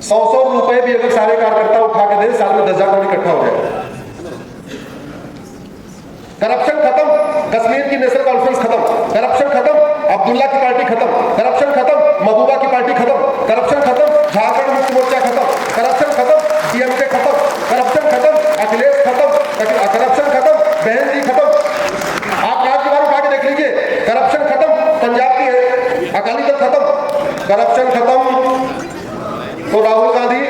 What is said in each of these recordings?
100 रुपए भी अगर सारे कार्यकर्ता उठा के दे, साल में 10,000 करोड़ इकट्ठा हो जाएगा। करप्शन खत्म, कश्मीर की नेशनल कॉन्फ्रेंस खत्म, करप्शन खत्म, अब्दुल्ला की पार्टी खत्म, करप्शन खत्म, महबूबा की पार्टी खत्म, करप्शन खत्म, झारखंड मुक्ति मोर्चा खत्म, करप्शन खत्म, डीएमके खत्म, करप्शन खत्म, अखिलेश खत्म, करप्शन खत्म, बहन जी खत्म। आप राज्यवार उठा के देख लीजिए, करप्शन खत्म, पंजाब की अकाली दल खत्म, करप्शन खत्म तो राहुल गांधी,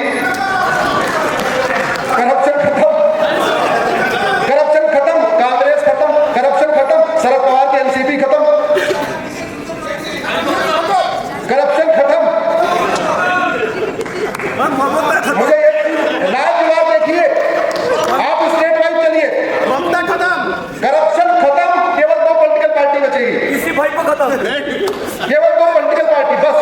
करप्शन खत्म, करप्शन खत्म, कांग्रेस खत्म, करप्शन खत्म, शरद पवार की एनसीपी खत्म, करप्शन खत्म। मुझे ये राज्यवार देखिए, आप स्टेट वाइज चलिए, करप्शन खत्म, केवल 2 पॉलिटिकल पार्टी बचेगी, इसी भाई को खत्म, केवल 2 पॉलिटिकल पार्टी बस,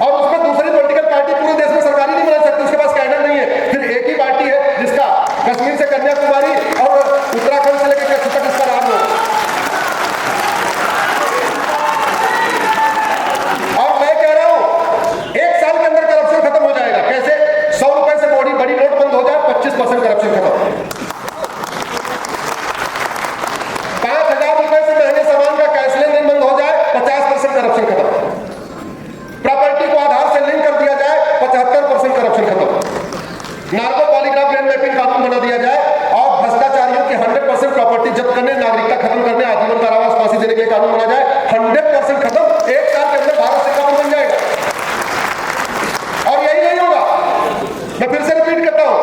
और उसमें दूसरी पॉलिटिकल पार्टी पूरे देश में सरकारी नहीं बना सकती, उसके पास कैडर नहीं है। फिर एक ही पार्टी है जिसका कश्मीर से कन्याकुमारी और उत्तराखंड से लेकर कच्छ तक इसका नाम हो। और मैं कह रहा हूं 1 साल के अंदर करप्शन खत्म हो जाएगा। कैसे? 100 रुपए से बड़ी नोट बंद हो जाए, 25% करप्शन खत्म। 5,000 रुपए से महंगे सामान का कैश लेन देन बंद हो जाए, 50% करप्शन खत्म। प्रॉपर्टी को आधार से लिंक कर दिया जाए, 75% करप्शन खत्म। नार्को पॉलीग्राफ लैंड मैपिंग कानून बना दिया जाए और भ्रष्टाचारियों की 100% प्रॉपर्टी जब्त करने, नागरिकता खत्म करने, आजीवन कारावास फांसी देने के लिए कानून बना जाए, 100% खत्म। 1 साल के अंदर भारत से कानून बन जाएगा। और यही नहीं होगा, मैं फिर से रिपीट करता हूं,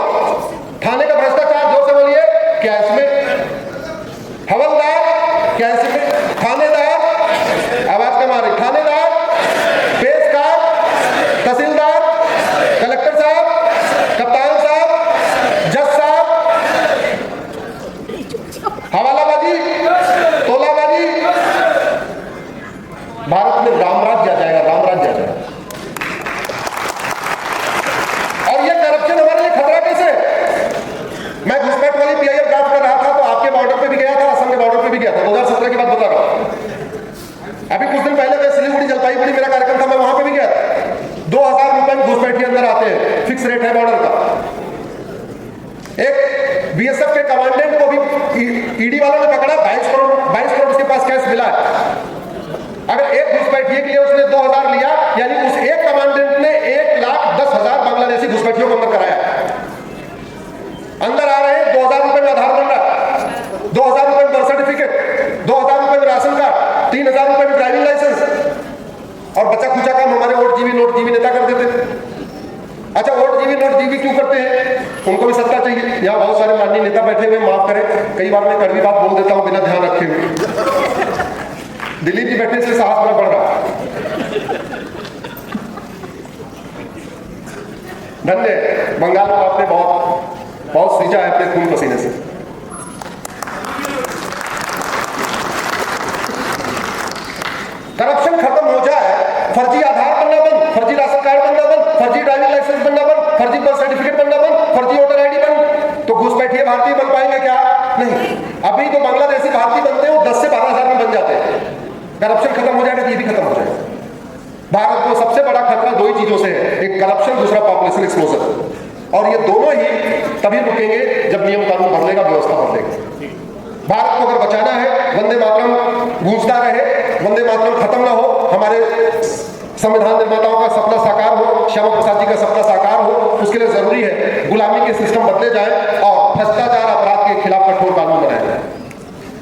थाने का भ्रष्टाचार जोर से बोलिए, कैश में, हवलदार कैश में, थानेदार, आवाज कम आ रही, थानेदार, पेशकार, तहसीलदार, कलेक्टर साहब, कप्तान साहब, जज साहब, हवालाबाजी, तोलाबाजी, भारत में रामराज्य आ जाएगा, रामराज्य आ जाएगा। और ये करप्शन हमारे लिए खतरा कैसे? मैं घुसपैठ वाली पीआईएल ड्राफ्ट कर रहा था तो आपके बॉर्डर पे भी गया था, असम के बॉर्डर पे भी गया था, 2017 की बात बता रहा हूं। अभी कुछ दिन पहले मैं सिलीगुड़ी जलपाईगुड़ी मेरा कार्यक्रम था, मैं वहां पे भी गया था। 2,000 रुपए में घुसपैठी अंदर आते हैं, फिक्स रेट है बॉर्डर का। एक बीएसएफ के कमांडेंट को भी ईडी वालों ने पकड़ा, 22 करोड़ उसके पास कैश मिला है। अगर एक घुसपैठिए के लिए उसने 2,000 लिया, यानी उस एक कमांडेंट ने 1,10,000 बांग्लादेशी घुसपैठियों को अंदर कराया। अंदर आ रहे हैं, 2,000 रुपए में आधार बन रहा, 2,000 रुपए में बर्थ सर्टिफिकेट, 2,000 रुपए में राशन कार्ड, 3,000 रुपए में ड्राइविंग लाइसेंस। और बच्चा खुचा काम हमारे वोट जीवी नेता कर देते थे। अच्छा, वोट जीवी क्यों करते हैं? उनको भी सत्ता चाहिए। यहाँ बहुत सारे माननीय नेता बैठे हुए, माफ करें कई बार मैं कड़वी बात बोल देता हूँ बिना ध्यान रखे हुए। दिल्ली की बैठने से साहस बड़ा बढ़ रहा। धन्य बंगाल को आपने बहुत सींचा है अपने खून पसीने से। करप्शन खत्म हो जाए, फर्जी आधार बनना बंद, फर्जी राशन कार्ड बनना बंद, फर्जी ड्राइविंग लाइसेंस बनना बंद, फर्जी बर्थ सर्टिफिकेट बनना बंद, फर्जी वोटर आईडी बंद, तो घुसपैठिए भारतीय बन पाएंगे क्या? नहीं। अभी तो बांग्लादेशी भारतीय बनते हैं, वो 10 से 12 हजार में बन जाते हैं। करप्शन खत्म हो जाएगा तो ये भी खत्म हो जाएगा। भारत को सबसे बड़ा खतरा 2 ही चीजों से है, एक करप्शन, दूसरा पॉपुलेशन एक्सप्लोजन। और ये दोनों ही तभी रुकेंगे जब नियम कानून बदलेगा, व्यवस्था बदलेगी। भारत को अगर बचाना है, वंदे मातरम गूंजता रहे, वंदे मातरम खत्म ना हो, हमारे संविधान निर्माताओं का सपना साकार हो, श्यामा प्रसाद जी का सपना साकार हो, उसके लिए जरूरी है गुलामी के सिस्टम बदले जाए और भ्रष्टाचार अपराध के खिलाफ कठोर कानून बनाया जाए।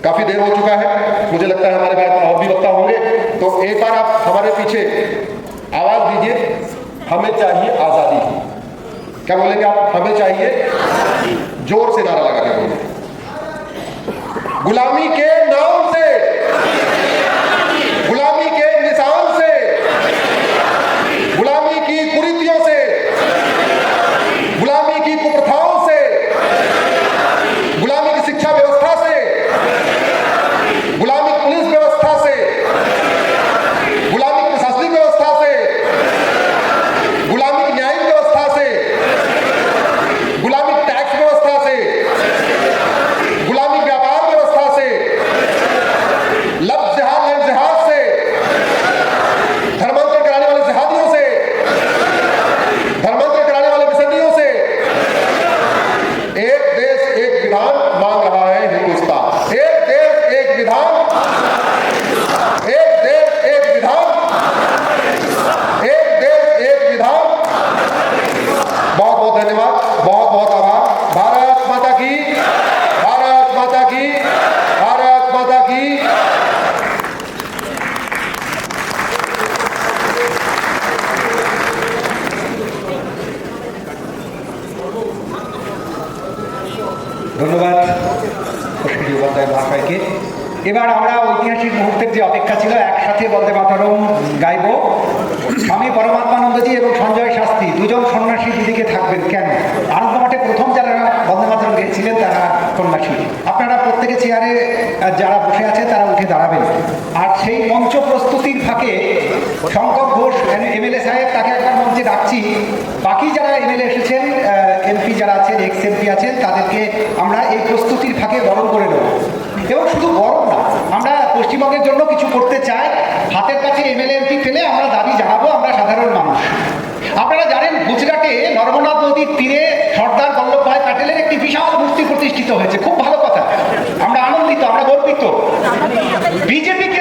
काफी देर हो चुका है, मुझे लगता है हमारे बाद और भी वक्ता होंगे, तो एक बार आप हमारे पीछे आवाज दीजिए, हमें चाहिए आजादी। क्या बोलेंगे आप? हमें चाहिए, जोर से नारा लगा के बोलिए। गुलामी के नाम से, गुलामी के निशान से, गुलामी की कुरीतियों से, गुलामी की कुप्रथाओं से, गुलामी की शिक्षा व्यवस्था से, गुलामी पुलिस व्यवस्था से, गुलामी प्रशासनिक व्यवस्था से, गुलामी न्यायिक व्यवस्था से, गुलामी टैक्स व्यवस्था से, गुलामी व्यापार व्यवस्था से, ধন্যবাদ অশ্বিনী উপাধ্যায় মহাশয়কে। এবার আমরা ঐতিহাসিক মুহূর্তের যে অপেক্ষা ছিল, একসাথে বন্দে মাতরম গাইব। স্বামী পরমাত্মানন্দজি এবং সঞ্জয় শাস্ত্রী দুজন সন্ন্যাসী দুদিকে থাকবেন। কেন? আনন্দমঠে প্রথম যারা বন্দে মাতরম গেয়েছিলেন তারা সন্ন্যাসী। আপনারা প্রত্যেকে চেয়ারে যারা বসে আছে তারা উঠে দাঁড়াবেন। আর সেই মঞ্চ প্রস্তুতির ফাঁকে শঙ্কর ঘোষ এমএলএ সাহেব, তাকে একবার মঞ্চে ডাকছি। বাকি যারা এমএলএ এসেছেন, এমপি যারা আছেন, এক্স এমপি আছেন, তাদেরকে আমরা এই প্রস্তুতির ফাঁকে বরণ করে নেব। এবং শুধু বরণ না, আমরা পশ্চিমবঙ্গের জন্য কিছু করতে চাই। হাতের কাছে এমএলএ এমপি পেলে আমরা দাবি জানাবো, আমরা সাধারণ মানুষ। আপনারা জানেন গুজরাটে নর্মদা নদীর তীরে সর্দার বল্লভভাই প্যাটেলের একটি বিশাল মূর্তি প্রতিষ্ঠিত হয়েছে। খুব ভালো কথা, আমরা আনন্দিত, আমরা গর্বিত। বিজেপিকে